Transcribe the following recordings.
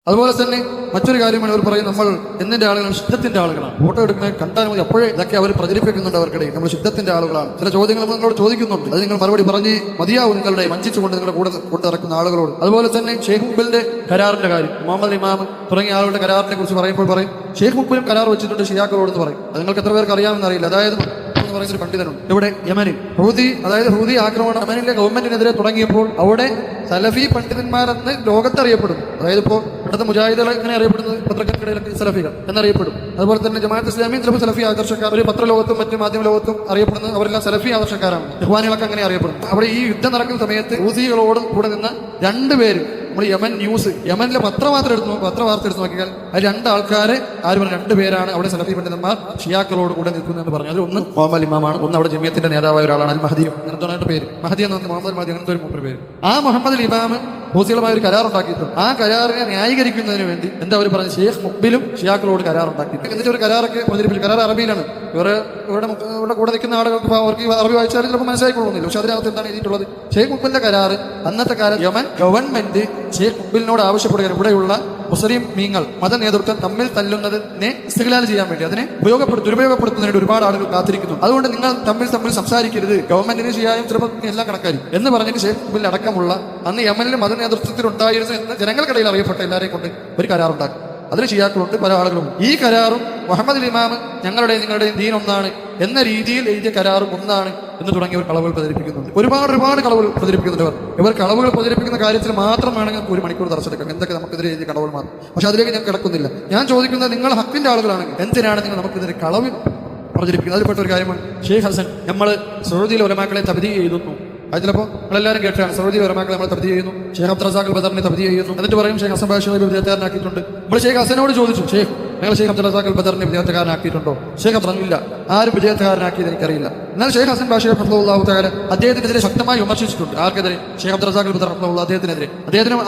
അതുപോലെ തന്നെ മറ്റൊരു കാര്യമാണ് അവർ പറയും, നമ്മൾ എന്തിന്റെ ആളുകളാണ്? ശുദ്ധത്തിന്റെ ആളുകളാണ്. ഫോട്ടോ എടുക്കുന്നത് കണ്ടാൽ മതി, അപ്പോഴേ ഇതൊക്കെ അവർ പ്രചരിപ്പിക്കുന്നുണ്ട് അവർക്കിടയിൽ. നമ്മൾ ശുദ്ധത്തിന്റെ ആളുകളാണ്. ചില ചോദ്യങ്ങൾ നിങ്ങളോട് ചോദിക്കുന്നുണ്ട്, അത് നിങ്ങൾ മറുപടി പറഞ്ഞ് മതിയാവും, നിങ്ങളുടെ വഞ്ചിച്ചുകൊണ്ട് നിങ്ങളുടെ കൂടെ കൊണ്ടിറക്കുന്ന ആളുകളോട്. അതുപോലെ തന്നെ ഷെയ്ഖ് മുഖ്ബിലിന്റെ കരാറിന്റെ കാര്യം, മുഹമ്മദ് ഇമാം തുടങ്ങിയ ആളുകളുടെ കരാറിനെ കുറിച്ച് പറയുമ്പോൾ പറയും, ഷെയ്ഖ് മുഖ്ബിലും കരാർ വെച്ചിട്ടുണ്ട് ഷിയാക്കളോട് എന്ന് പറയും. അത് നിങ്ങൾക്ക് എത്ര പേർക്ക് അറിയാമെന്ന് അറിയില്ല. അതായത് എന്ന് പറയുന്ന ഒരു പണ്ഡിതനുണ്ട് ഇവിടെ യമനിൽ. ഹൂതി ആക്രമണം യമനിലെ ഗവൺമെന്റിനെതിരെ തുടങ്ങിയപ്പോൾ അവിടെ സലഫി പണ്ഡിതന്മാരെന്ന് ലോകത്തറിയപ്പെടുന്നു. അതായത് ഇപ്പോൾ ഇവിടുത്തെ മുജാഹിദുകൾ എങ്ങനെ അറിയപ്പെടുന്നത്, പത്രക്കാർക്കിടയിലൊക്കെ സലഫികൾ എന്നറിയപ്പെടും. അതുപോലെ തന്നെ ജമാഅത്ത് ഇസ്ലാമി ചിലപ്പോൾ സലഫി ആദർശക്കാർ, ഒരു പത്രലോകത്തും മറ്റു മാധ്യമ ലോകത്തും അറിയപ്പെടുന്നത് അവരെല്ലാം സലഫി ആദർശക്കാരാണ്. ഇഖ്വാനികളൊക്കെ അങ്ങനെ അറിയപ്പെടുന്നു. അവിടെ ഈ യുദ്ധം നടക്കുന്ന സമയത്ത് ഹൂസികളോട് കൂടെ നിന്ന രണ്ടുപേരും, നമ്മൾ യമൻ ന്യൂസ്, യമനിലെ പത്രവാർത്ത എടുത്ത് നോക്കിയാൽ അത് രണ്ടാൾക്കാരെ ആര് പറഞ്ഞു, രണ്ടുപേരാണ് അവിടെ സലഫി പണ്ഡിതന്മാർ ഷിയാക്കളോട് കൂടെ നിൽക്കുന്നതെന്ന് പറഞ്ഞു. അതിൽ ഒന്ന് മുഹമ്മദ് ഇമാമാണ്, ഒന്ന് അവിടെ ജമിയത്തിന്റെ നേതാവായ ഒരാളാണ് അൽ മഹദിയും, അങ്ങനത്തെ പേര് മഹദി എന്ന് പറഞ്ഞാൽ മുഹമ്മദ് മഹദി, അങ്ങനത്തെ ഒരു മൂപ്പര് പേര്. ആ മുഹമ്മദ് ഇമാം ഹൂസികളുമായി ഒരു കരാർ ഉണ്ടാക്കിയിട്ടുണ്ട്. ആ കരാറിനെ ന്യായീകരിക്കുന്നതിന് വേണ്ടി എന്താ അവർ പറഞ്ഞു, ഷെയ്ഖ് മുഖ്ബിലും ഷിയാക്കളോട് കരാർ ഉണ്ടാക്കിയിട്ടുണ്ട്. എന്നിട്ട് ഒരു കരാറൊക്കെ പ്രചരിപ്പിച്ചു. കരാർ അറബിയിലാണ്. ഇവരുടെ കൂടെ നിൽക്കുന്ന ആളുകൾക്ക് അവർക്ക് അറബി വായിച്ചാലും ചിലപ്പോൾ മനസ്സിലായിക്കൊള്ളുന്നില്ല. പക്ഷെ അതിനകത്ത് എന്താണ് എഴുതിയിട്ടുള്ളത്? ഷെയ്ഖ് മുഖ്ബിലിന്റെ കരാർ അന്നത്തെ കാലത്ത് യമൻ ഗവൺമെന്റ് ഷെയ്ഖ് മുഖ്ബിലിനോട് ആവശ്യപ്പെടുകയാണ്, ഇവിടെയുള്ള മുസ്ലിം മീങ്ങൾ മത നേതൃത്വം തമ്മിൽ തല്ലുന്നതിനെ ഇസ്തിഗ്ലാൽ ചെയ്യാൻ വേണ്ടി, അതിനെ ദുരുപയോഗപ്പെടുത്തുന്നതിന് ഒരുപാട് ആളുകൾ കാത്തിരിക്കുന്നു. അതുകൊണ്ട് നിങ്ങൾ തമ്മിൽ സംസാരിക്കരുത്, ഗവൺമെന്റിന് ചെയ്യാനും ചിലപ്പോൾ എല്ലാം കണക്കായിരിക്കും എന്ന് പറഞ്ഞിട്ട് ഷെയ്ഖ് മുഖ്ബിൽ അടക്കമുള്ള അന്ന് യമനിലെ മത നേതൃത്വത്തിൽ ഉണ്ടായിരുന്നു എന്ന് ജനങ്ങൾക്കിടയിൽ അറിയപ്പെട്ട എല്ലാവരെയും കൊണ്ട് ഒരു കരാറുണ്ടാക്കി. അതിന് ഷിയാക്കളുണ്ട്, പല ആളുകളും. ഈ കരാറും മുഹമ്മദ് ഇമാം ഞങ്ങളുടെയും നിങ്ങളുടെയും ദീൻ ഒന്നാണ് എന്ന രീതിയിൽ എഴുതിയ കരാറും ഒന്നാണ് എന്ന് തുടങ്ങിയവർ കളവുകൾ പ്രചരിപ്പിക്കുന്നുണ്ട്. ഒരുപാട് കളവുകൾ പ്രചരിപ്പിക്കുന്നുണ്ട്. ഇവർ കളവുകൾ പ്രചരിപ്പിക്കുന്ന കാര്യത്തിൽ മാത്രം വേണമെങ്കിൽ ഒരു മണിക്കൂർ തറച്ചെടുക്കാം, എന്തൊക്കെ നമുക്കെതിരെ എഴുതിയ കളവുകൾ മാത്രം. പക്ഷെ അതിലേക്ക് ഞാൻ കിടക്കുന്നില്ല. ഞാൻ ചോദിക്കുന്നത്, നിങ്ങൾ ഹക്കിന്റെ ആളുകളാണെങ്കിൽ എന്തിനാണ് നിങ്ങൾ നമുക്കെതിരെ കളവ് പ്രചരിപ്പിക്കുന്നത്? അതിൽപ്പെട്ട ഒരു കാര്യമാണ് ഷെയ്ഖ് ഹസൻ. നമ്മൾ സൗദിയിലെ ഉലമാക്കളെ തബ്ദീഅ് ചെയ്യുന്നു. അത് ചിലപ്പോൾ നമ്മളെല്ലാവരും കേട്ടാണ്, സൗദിയിലെ ഉലമാക്കളെ നമ്മൾ തബ്ദീഅ് ചെയ്യുന്നു. ഷെയ്ഖ് അബ്ദുൽ റസാഖ് അൽ ബദറിനെ തബ്ദീഅ് ചെയ്യുന്നു. എന്നിട്ട് പറയും ഷെയ്ഖ് ഹസൻ ബാഷയെ വിദ്യാർത്ഥിയാക്കിയിട്ടുണ്ട്. നമ്മൾ ഷെയ്ഖ് ഹസനോട് ചോദിച്ചു, നിങ്ങൾ ഷെയ്ഖ് അബ്ദുൽ റസാഖ് അൽ ബദറിനെ വിജയത്തുകാരനാക്കിയിട്ടുണ്ടോ? ഷെയ്ഖ് പറഞ്ഞില്ല, ആരും വിജയത്തുകാരനാക്കിയത് എനിക്കറിയില്ല. എന്നാൽ ഷെയ്ഖ് ഹസൻ ബാഷയെ റഹ്മത്തുള്ളാഹു തആല അദ്ദേഹത്തിനെതിരെ ശക്തമായി വിമർശിച്ചിട്ടുണ്ട്. ആർക്കെതിരെ? ഷെയ്ഖ് അബ്ദുൽ റസാഖ് അൽ ബദർ റഹ്മത്തുള്ളാഹു അദ്ദേഹത്തിനെതിരെ.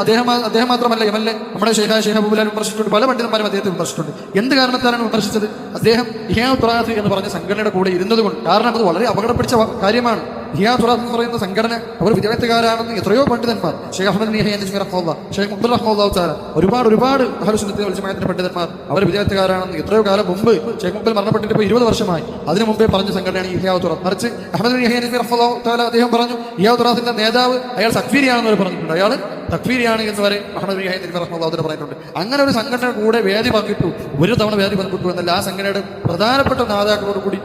അദ്ദേഹം മാത്രമല്ല, യമനിലെ നമ്മുടെ ഷെയ്ഖ് അബൂബിലാൽ വിമർശിച്ചിട്ടുണ്ട്. പല പണ്ഡിതന്മാരും അദ്ദേഹത്തെ വിമർശിച്ചിട്ടുണ്ട്. എന്ത് കാരണത്താലാണ് വിമർശിച്ചത്? അദ്ദേഹം ഇഹ്യാ തുറാത്ത് എന്ന് പറഞ്ഞ സംഘടനയുടെ കൂടെ ഇരുന്നതുകൊണ്ട്. കാരണം അത് വളരെ അപകടം പിടിച്ച കാര്യമാണ്. ഇഹ്യാ തുറാത്ത് എന്ന് പറയുന്ന സംഘടന അവർ വിജയത്തുകാരാണെന്ന് എത്രയോ പണ്ഡിതന്മാർ, ഷെയ്ഖ് അഹ്മദ് റഹ്മത്തുള്ളാഹി, ഷെയ്ഖ് മുഖ്ബിൽ റഹ്മത്തുള്ളാഹു തആല, ഒരുപാട് അഹ്ലു സുന്നത്തി വൽ ജമാഅത്തിന്റെ പണ്ഡിതന്മാർ അവർ വിജയത്തുകാരാണെന്ന് എത്രയോ കാലം മുമ്പ്, ഷെയ്ഖ് മുഖ്ബിൽ മരണപ്പെട്ടിട്ട് ഇപ്പോൾ 20 വർഷമായി, അതിനു മുമ്പേ പറഞ്ഞ സംഘടനയാണ് ഇഹ്യാ തുറാത്ത്. മറിച്ച് അഹ്മദ് റഹ്മത്തുള്ളാഹു തആല അദ്ദേഹം പറഞ്ഞു, ഇഹ്യാ തുറാത്തിന്റെ നേതാവ് അയാൾ തക്ഫീരിയാണെന്ന് അവർ പറഞ്ഞിട്ടുണ്ട്. അയാൾ തക്ഫീരിയാണ് എന്ന് വരെ അഹ്മദ് റഹ്മത്തുള്ളാഹു തആല പറഞ്ഞിട്ടുണ്ട്. അങ്ങനെ ഒരു സംഘടന കൂടെ വേദി പങ്കിട്ടു. ഒരു തവണ വേദി പങ്കിട്ടു എന്നല്ല, ആ സംഘടനയുടെ പ്രധാനപ്പെട്ട നേതാക്കളോട് കൂടി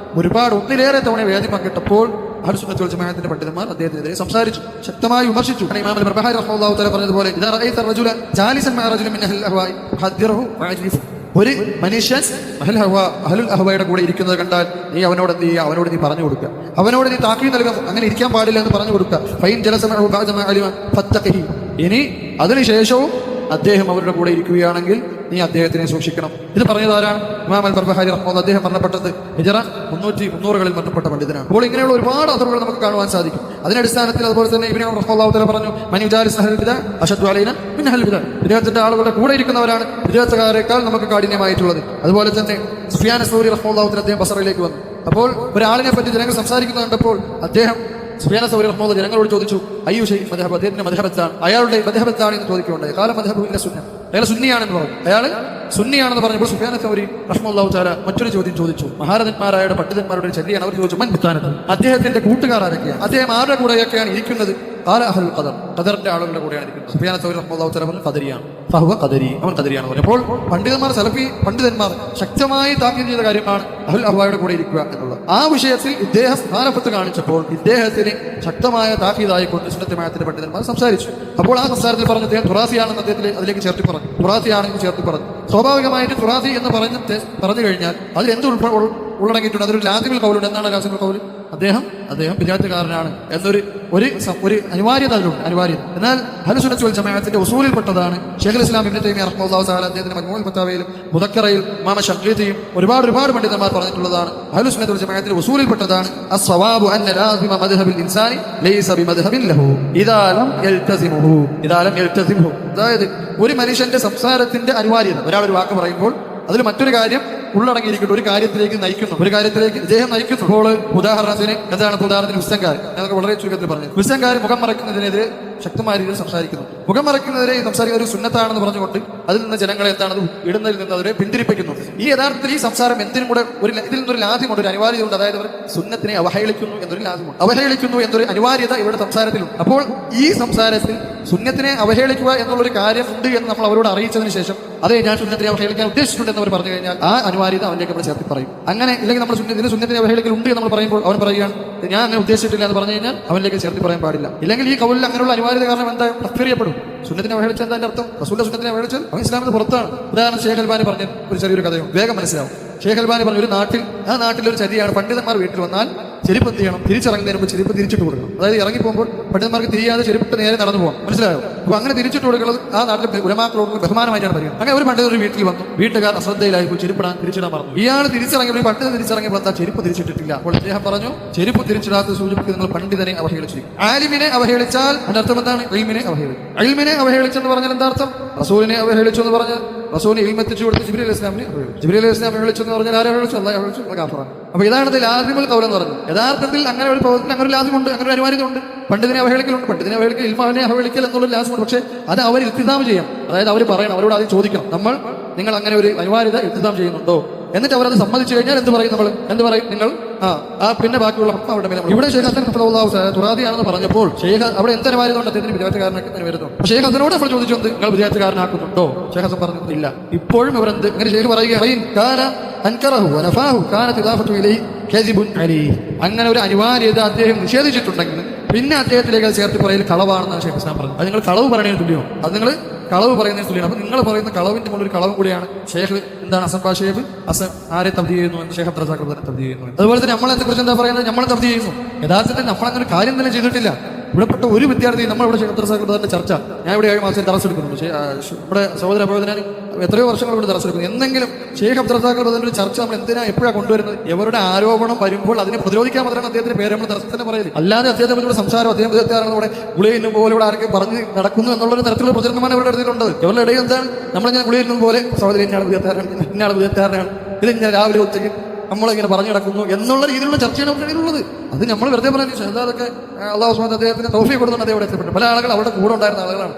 ഒന്നിലേറെ തവണ വേദി പങ്കിട്ടപ്പോൾ അഹ്ലു സുന്നത്തി വൽ ജമാഅത്തിന്റെ പണ്ഡിതന്മാർ അദ്ദേഹത്തിനെതിരെ സംസാരിച്ചു, ശക്തമായി വിമർശിച്ചു. ഇമാം അൽ ബർബഹാരി റഹ്മത്തുള്ളാഹു തആല പറഞ്ഞതുപോലെ, ഇദാ റഅയ്ത റജുല ജാലിസൻ മഅ റജുലിൻ മിൻ അഹ്ലിൽ അഹ്വാഇ ഫഹദ്ദിറഹു വഅജ്ലിഫു. ഒരു മനുഷ്യൻ അഹ്ലുൽ അഹ്വയുടെ കൂടെ ഇരിക്കുന്നത് കണ്ടാൽ നീ അവനോട് എന്ത് ചെയ്യുക? അവനോട് നീ പറഞ്ഞു കൊടുക്കുക, അവനോട് നീ താക്കീത് നൽകുക, അങ്ങനെ ഇരിക്കാൻ പാടില്ല എന്ന് പറഞ്ഞു കൊടുക്കുക. ഫൈൻ ജലസ മഅഹു ബഅദ മാ അലിമ ഫത്തഖിഹി. ഇനി അതിനുശേഷവും അദ്ദേഹം അവരുടെ കൂടെ ഇരിക്കുകയാണെങ്കിൽ നീ അദ്ദേഹത്തിനെ സൂക്ഷിക്കണം. ഇത് പറഞ്ഞത് ആരാണ്? ഇമാം അൽ ബർബഹാരി റഹ്മത്തുള്ളാഹി. അദ്ദേഹം മരണപ്പെട്ടത് ഹിജ്റ 300-കളിൽ മരണപ്പെട്ട പണ്ഡിതനാണ്. അപ്പോൾ ഇങ്ങനെയുള്ള ഒരുപാട് അഥറുകൾ നമുക്ക് കാണുവാൻ സാധിക്കും. അതിന്റെ അടിസ്ഥാനത്തിൽ അതുപോലെ തന്നെ ഇബ്നു റഹ്മത്തുള്ളാഹി തആല പറഞ്ഞു, മൻ യുജാലിസ് അഹ്ലൽ ബിദ്അ അശദ്ദു അലൈനാ മിൻ അഹ്ലിൽ ബിദ്അ. വിദേഹത്തിന്റെ ആളുകളുടെ കൂടെ ഇരിക്കുന്നവരാണ് വിദേഹത്തുകാരേക്കാൾ നമുക്ക് കാഠിന്യമായിട്ടുള്ളത്. അതുപോലെ തന്നെ സുഫിയാൻ അസ്സൗരി റഹ്മത്തുള്ളാഹി തആല അദ്ദേഹം ബസറയിലേക്ക് വന്നു. അപ്പോൾ ഒരാളിനെ പറ്റി ജനങ്ങൾ സംസാരിക്കുന്നത് കണ്ടപ്പോൾ അദ്ദേഹം സുഫിയാൻ അസ്സൗരി റഹ്മത്തുള്ളാഹി ജനങ്ങളോട് ചോദിച്ചു, അയ്യു ഷൈ മദ്ഹബ്, അദ്ദേഹത്തിന്റെ മദ്ഹബത്താണ്, അയാളുടെ മദ്ഹബത്താണ് എന്ന് ചോദിക്കുകയുണ്ടായി. ഖാല മദ്ഹബു ഇല്ല സുന്ന, അയാൾ സുന്നിയാണെന്ന് പറഞ്ഞു. അയാൾ സുന്നിയാണെന്ന് പറഞ്ഞപ്പോൾ സുഫിയാൻ അസ്സൗരി റഹ്മത്തുള്ളാഹി തആല മറ്റൊരു ചോദ്യം ചോദിച്ചു. മഹാരഥന്മാരായ പണ്ഡിതന്മാരുടെ ചര്യാണ്. അവർ ചോദിച്ചു, മൻ ബുത്താനത്ത്, അദ്ദേഹത്തിന്റെ കൂട്ടുകാർ ആരൊക്കെയാണ്? അദ്ദേഹം ആരുടെ കൂടെയൊക്കെയാണ് ഇരിക്കുന്നത്? ഖാല അഹ്ലുൽ ഖദർ, ഖദറിന്റെ ആളുകളുടെ കൂടെയാണ് ഇരിക്കുന്നത്. സുഫിയാൻ അസ്സൗരി റഹ്മത്തുള്ളാഹി തആല പറഞ്ഞു, ഖദരിയാണ്, ഫഹുവ ഖദരി, അവൻ ഖദരിയാണ് പറഞ്ഞു. അപ്പോൾ പണ്ഡിതന്മാർ, സലഫി പണ്ഡിതന്മാർ ശക്തമായി താക്കീത് ചെയ്ത കാര്യമാണ് അഹ്ലുൽ അഹ്വയുടെ കൂടെ ഇരിക്കുക എന്നുള്ളത്. ആ വിഷയത്തിൽ ഇദ്ദേഹം സ്ഥാനപ്പത്ത് കാണിച്ചപ്പോൾ ഇദ്ദേഹത്തിന് ശക്തമായ താക്കീതായിക്കൊണ്ട് സുന്നത്ത് ജമാഅത്തിന്റെ പണ്ഡിതന്മാർ സംസാരിച്ചു. അപ്പോൾ ആ സംസാരത്തിൽ പറഞ്ഞു, അദ്ദേഹം തുറാസിയാണെന്ന് അദ്ദേഹത്തിൽ അതിലേക്ക് ചേർത്തി പറഞ്ഞു. തുറാസിയാണെന്ന് ചേർത്തി പറഞ്ഞു. സ്വാഭാവികമായിട്ട് തുറാസി എന്ന് പറഞ്ഞു കഴിഞ്ഞാൽ അതിൽ എന്ത് ഉള്ളടങ്ങിയിട്ടുണ്ട്? അതൊരു ലാസിമുൽ ഖൗലുണ്ട്. എന്താണ് ലാസിമുൽ ഖൗൽ? അദ്ദേഹം വിജാത്തുകാരനാണ് എന്നൊരു അനിവാര്യത അതിലുണ്ട്, അനിവാര്യത. എന്നാൽ അഹ്ലു സുന്നത്തി വൽ ജമാഅത്തിന്റെ ഉസൂലിൽപ്പെട്ടതാണ് ഷൈഖുൽ ഇസ്ലാം ഇബ്നു തൈമിയ്യ റഹ്മത്തുള്ളാഹി തആല അദ്ദേഹത്തിന്റെ മജ്മൂഉൽ ഫതാവയിലും മുദക്കറയിൽ ഇമാം ശഖീതിയും ഒരുപാട് പണ്ഡിതന്മാർ പറഞ്ഞിട്ടുള്ളതാണ്. അഹ്ലു സുന്നത്തി വൽ ജമാഅത്തിന്റെ ഉസൂലിൽപ്പെട്ടതാണ് അസ്സവാബു അന്ന ലാസിമ മദ്ഹബിൽ ഇൻസാനി ലൈസ ബിമദ്ഹബിൻ ലഹു ഇദാ ലം യൽതസിമുഹു. അതായത് ഒരു മനുഷ്യന്റെ സംസാരത്തിന്റെ അനിവാര്യത, ഒരാളൊരു വാക്ക് പറയുമ്പോൾ അതിൽ മറ്റൊരു കാര്യം ഉള്ളടങ്ങിയിരിക്കുന്നു, ഒരു കാര്യത്തിലേക്ക് ഇദ്ദേഹം നയിക്കുന്നു. അപ്പോൾ ഉദാഹരണത്തിന് എന്താണ്? ഉദാഹരണത്തിന് ക്രിസ്ത്യൻകാർ, ഞങ്ങൾക്ക് വളരെ ചുരുക്കത്തിൽ പറഞ്ഞു, ക്രിസ്ത്യൻകാർ മുഖം മറയ്ക്കുന്നതിനെതിരെ ശക്തമായ രീതിയിൽ സംസാരിക്കുന്നു. മുഖം മറയ്ക്കുന്നതിനെ സംസാരിക്കുന്ന ഒരു സുന്നത്താണെന്ന് പറഞ്ഞുകൊണ്ട് അതിൽ നിന്ന് ജനങ്ങളെ എന്താണ് ഇടുന്നതിൽ നിന്ന് അവരെ പിന്തിരിപ്പിക്കുന്നു. ഈ യഥാർത്ഥത്തിൽ ഈ സംസാരം എന്തിനും കൂടെ ഇതിൽ നിന്നൊരു ലാദ്യമുണ്ട്, ഒരു അനിവാര്യതയുണ്ട്. അതായത് അവർ സുന്നത്തിനെ അവഹേളിക്കുന്നു എന്നൊരു ലാദ്യമുണ്ട്. അവഹേളിക്കുന്നു എന്നൊരു അനിവാര്യത ഇവിടെ സംസാരത്തിലുണ്ട്. അപ്പോൾ ഈ സംസാരത്തിൽ സുന്നത്തിനെ അവഹേളിക്കുക എന്നുള്ളൊരു കാര്യം ഉണ്ട് എന്ന് നമ്മൾ അവരോട് അറിയിച്ചതിന് ശേഷം അതേ ഞാൻ സുന്നത്തിനെ അവഹേളിക്കാൻ ഉദ്ദേശിച്ചിട്ടുണ്ടെന്ന് അവർ പറഞ്ഞു കഴിഞ്ഞാൽ ആ അനിവാര്യത അവനിലേക്ക് നമ്മൾ ചേർത്തി പറയും. അങ്ങനെ ഇല്ലെങ്കിൽ നമ്മൾ സുന്നത്തിനെ അവഹേളിക്കൽ ഉണ്ട് എന്ന് നമ്മൾ പറയുമ്പോൾ അവൻ പറയുകയാണ് ഞാൻ അങ്ങനെ ഉദ്ദേശിച്ചിട്ടില്ല എന്ന് പറഞ്ഞു കഴിഞ്ഞാൽ അവനിലേക്ക് ചേർത്തി പറയാൻ പാടില്ല. ഇല്ലെങ്കിൽ ഈ കൗലിൽ അങ്ങനെയുള്ള അനിവാര്യത കാരണം എന്താ തഫ്സീറിയപ്പെടും. സുന്നത്തിനെ അവഹേളിച്ച എന്താ അർത്ഥം? റസൂലിന്റെ സുന്നത്തിനെ അവഹേളിച്ചാൽ അവൻ ഇസ്ലാമിന് പുറത്താണ്. ഉദാഹരണം ഷേഖ് അൽബാനി പറഞ്ഞ ഒരു ചെറിയൊരു കഥയും വേഗം മനസ്സിലാവും. ഷേഖ് അൽബാനി പറഞ്ഞ ഒരു നാട്ടിലൊരു ചതിയാണ്, പണ്ഡിതന്മാർ വീട്ടിൽ വന്നാൽ ചെരുപ്പ് എന്ത് ചെയ്യണം? തിരിച്ചിറങ്ങുന്നതിന് മുമ്പ് ചെരുപ്പ് തിരിച്ചിട്ട് കൊടുക്കണം. അതായത് ഇറങ്ങി പോകുമ്പോൾ പണ്ഡിതന്മാർക്ക് തിരിയാതെ ചെരുപ്പിട്ട് നേരെ നടന്നു പോകാം. മനസ്സിലായോ? അപ്പൊ അങ്ങനെ തിരിച്ചിട്ട് കൊടുക്കുന്നത് ആ നാട്ടിലെ ഉലമാക്കളോട് ബഹുമാനമായിട്ടാണ് പറയുന്നത്. അങ്ങനെ ഒരു പണ്ഡിതൻ ഒരു വീട്ടിൽ വന്നു, വീട്ടുകാർ അശ്രദ്ധയിലായി തിരിച്ചിടാൻ പറഞ്ഞു. ഇയാൾ തിരിച്ചിറങ്ങിയപ്പോൾ പണ്ഡിതൻ തിരിച്ചിറങ്ങിയപ്പോൾ എന്താ ചെരുപ്പ് തിരിച്ചിട്ടിട്ടില്ല. അപ്പോൾ അദ്ദേഹം പറഞ്ഞു ചെരുപ്പ് തിരിച്ചിടാത്ത സൂചിപ്പിക്കുന്നത് നിങ്ങൾ പണ്ഡിതനെ അവഹേളിച്ചു. ആലിമിനെ അവഹേളിച്ചാൽ അതിന്റെ അർത്ഥം എന്താണ്? ഇൽമിനെ അവഹേളിച്ചു. ഇൽമിനെ അവഹേളിച്ചെന്ന് പറഞ്ഞാൽ എന്താ അർത്ഥം? റസൂലിനെ അവഹേളിച്ചു എന്ന് പറഞ്ഞാൽ റസൂലിനെ ഇൽമെത്തിച്ചു കൊടുത്ത് ജിബ്രീൽ അലൈഹി ഇസ്ലാമിനെ ജിബ്രീൽ അലൈഹി ഇസ്ലാം വിളിച്ചു എന്ന് പറഞ്ഞാൽ ആരെ വിളിച്ചു? അല്ലാഹു വിളിച്ചു, ഗാഫറാണ്. അപ്പൊ ഇതാണ് ലാസിമുൽ ഖൗൽ എന്ന് പറഞ്ഞത്. യഥാർത്ഥത്തിൽ അങ്ങനെ ഒരു പ്രവൃത്തി അങ്ങനെ ഒരു ലാസിമുണ്ട്, അങ്ങനെ ഒരു അനിവാര്യത ഉണ്ട്. പണ്ഡിതനെ അവഹേളിക്കലുണ്ട്, പണ്ഡിതനെ അവഹേളിക്കൽ ഇൽമാനെ അവഹേളിക്കൽ എന്നുള്ള ലാസിമുണ്ട്. പക്ഷേ അത് അവർ ഇൽത്തിസാം ചെയ്യാം. അതായത് അവർ പറയണം, അവരോട് ആദ്യം ചോദിക്കണം, നിങ്ങൾ അങ്ങനെ ഒരു അനിവാര്യത ഇൽത്തിസാം ചെയ്യുന്നുണ്ടോ? എന്നിട്ട് അവരത് സമ്മതിച്ചു കഴിഞ്ഞാൽ എന്ത് പറയും? നമ്മൾ എന്ത് പറയും? നിങ്ങൾ പിന്നെ ബാക്കിയുള്ള അവരുടെ മേലെ. ഇവിടെ ഷെയ്ഖ് ഹസൻ തുറാദിയാണെന്ന് പറഞ്ഞപ്പോൾ ഷെയ്ഖ് അവിടെ എന്ത് അനിവാര്യതയുണ്ട്? അദ്ദേഹത്തിന് വിദ്യാർത്ഥിക്കാരനാക്കി വരുന്നു. പക്ഷേ ഷെയ്ഖ് ഹസനോട് നമ്മൾ ചോദിച്ചു, നിങ്ങൾ വിദ്യാർത്ഥിക്കാരനാക്കുന്നുണ്ടോ? ഷെയ്ഖ് ഹസൻ പറഞ്ഞു ഇല്ല. ഇപ്പോഴും അവരെന്ത് അങ്ങനെ ഷെയ്ഖ് പറയുകയും അങ്ങനെ ഒരു അനിവാര്യത അദ്ദേഹം നിഷേധിച്ചിട്ടുണ്ടെങ്കിൽ പിന്നെ അദ്ദേഹത്തിലേക്ക് അത് ചേർത്ത് പറയൽ കളവാണെന്നാണ് ഷെയ്ഖ് ഹസൻ പറഞ്ഞത്. അത് നിങ്ങൾ കളവ് പറയുന്നതിന് തുല്യമാണ്. അത് നിങ്ങൾ കളവ് പറയുന്നതിന് തുല്യമാണ്. അപ്പൊ നിങ്ങൾ പറയുന്ന കളവിന്റെ മുകളിൽ കളവും കൂടിയാണ്. ഷെയ്ഖ് എന്താണ് ഹസൻ ഷെയ്ഖ് ഹസൻ ആരെ തബ്ദീ ചെയ്യുന്നു എന്ന് ഷെയ്ഖ് അബ്ദുൽ റസാഖ് തന്നെ തബ്ദീ ചെയ്യുന്നു. അതുപോലെ തന്നെ നമ്മളെ കുറിച്ച് എന്താ പറയുന്നത്? നമ്മൾ തബ്ദീ ചെയ്യുന്നു. യഥാർത്ഥത്തിൽ നമ്മളങ്ങനെ ഒരു കാര്യം തന്നെ ചെയ്തിട്ടില്ല. ഇവിടെപ്പെട്ട ഒരു വിദ്യാർത്ഥി നമ്മളിവിടെ ഷെയ്ഖ് അബ്ദുൽ റസാഖ് ചർച്ച ഞാൻ ഇവിടെ 7 മാസം ദർസ് എടുക്കുന്നുണ്ട്. ഇവിടെ സഹോദര പ്രബോധന എത്രയോ വർഷങ്ങൾ ഇവിടെ ദർസ് എടുക്കുന്നു. എന്തെങ്കിലും ഷെയ്ഖ് അബ്ദുൽ റസാഖ് ഒരു ചർച്ച നമ്മൾ എന്തിനാ എപ്പോഴാണ് കൊണ്ടുവരുന്നത്? എവരുടെ ആരോപണം വരുമ്പോൾ അതിനെ പ്രതിരോധിക്കാൻ മാത്രമാണ് അദ്ദേഹത്തിന്റെ പേര് നമ്മൾ ദർസ് തന്നെ പറയുന്നത്. അല്ലാതെ അദ്ദേഹത്തെ പറ്റിയുള്ള സംസാരം അദ്ദേഹം ഇവിടെ ഗുളിയുന്ന പോലെ ഇവിടെ ആരൊക്കെ പറഞ്ഞ് നടക്കുന്നു എന്നുള്ളൊരു തരത്തിലുള്ള പ്രചരണമാണ് ഇവരുടെ അടുത്തുള്ളത്. ഇവരുടെ ഇടയിൽ എന്താണ് നമ്മളിങ്ങനെ ഗുളിയുന്നത് പോലെ സഹോദരി ഇന്നാൾ വിദ്യാർത്ഥിയാണ് ഇത് ഞാൻ രാവിലെ ഉച്ചയ്ക്ക് നമ്മളിങ്ങനെ പറഞ്ഞു നടക്കുന്നു എന്നുള്ള രീതിയിലുള്ള ചർച്ചയാണ് അവരുടെ ഇടയിലുള്ളത്. അത് നമ്മൾ വെറുതെ പറഞ്ഞു അതൊക്കെ അള്ളാഹു സുബ്ഹാനഹു അദ്ദേഹത്തിന് തൗഫീഖ് കൊടുത്തുകൊണ്ട് അദ്ദേഹം എത്തിപ്പെട്ടു. പല ആളുകൾ അവരുടെ കൂടെ ഉണ്ടായിരുന്ന ആളുകളാണ്.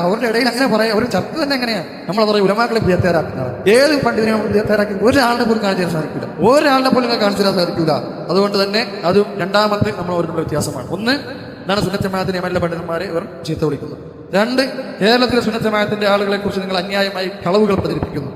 അവരുടെ ഇടയിൽ അങ്ങനെ പറയാം. അവർ ചർച്ച തന്നെ എങ്ങനെയാണ്? നമ്മൾ പറയും ഉലമാക്കളെ വിദ്യാർത്ഥിയാരാക്കുന്നത്. ഏത് പണ്ഡിതനെയും വിദ്യാർത്ഥിയാരാക്കി ഒരാളുടെ പോലും കാണിച്ചു തരാൻ സാധിക്കില്ല. ഒരാളുടെ പോലും കാണിച്ചു തരാൻ സാധിക്കില്ല. അതുകൊണ്ട് തന്നെ അതും രണ്ടാമത്തെ നമ്മൾ അവരുടെ വ്യത്യാസമാണ്. ഒന്ന്, ഇതാണ് സുന്നത്ത് ജമാഅത്തിന്റെ എംഎൽഎ പണ്ഡിതന്മാരെ ഇവർ ചീത്ത വിളിക്കുന്നത്. 2, കേരളത്തിലെ സുന്നത്ത് ജമാഅത്തിന്റെ ആളുകളെ കുറിച്ച് നിങ്ങൾ അന്യായമായി കളവുകൾ പ്രചരിപ്പിക്കുന്നു.